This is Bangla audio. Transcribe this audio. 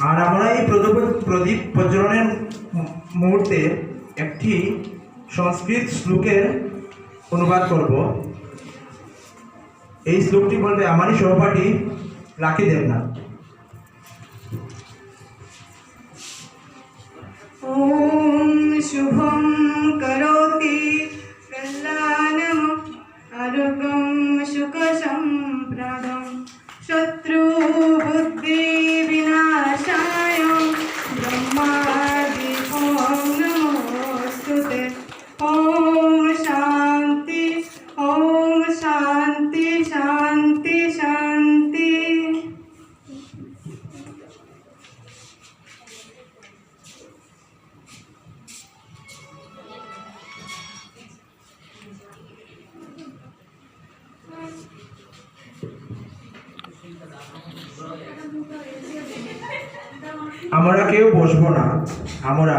আর আমরা এই প্রদীপ প্রজ্বলনের মুহূর্তে একটি সংস্কৃত শ্লোকের অনুবাদ করব। এই শ্লোকটি বলবে আমারই সহপাঠী লাকি দেবনাথ। ওম শুভম করোতি কল্যাণম আরোগ্যম সুখ সম্প্রদম শত্রু বুদ্ধি বিনাশায় ব্রহ্মাদি ওম নমোস্তুতে। ওম শান্তি শান্তি শান্তি। আমরা কেউ বসবো না, আমরা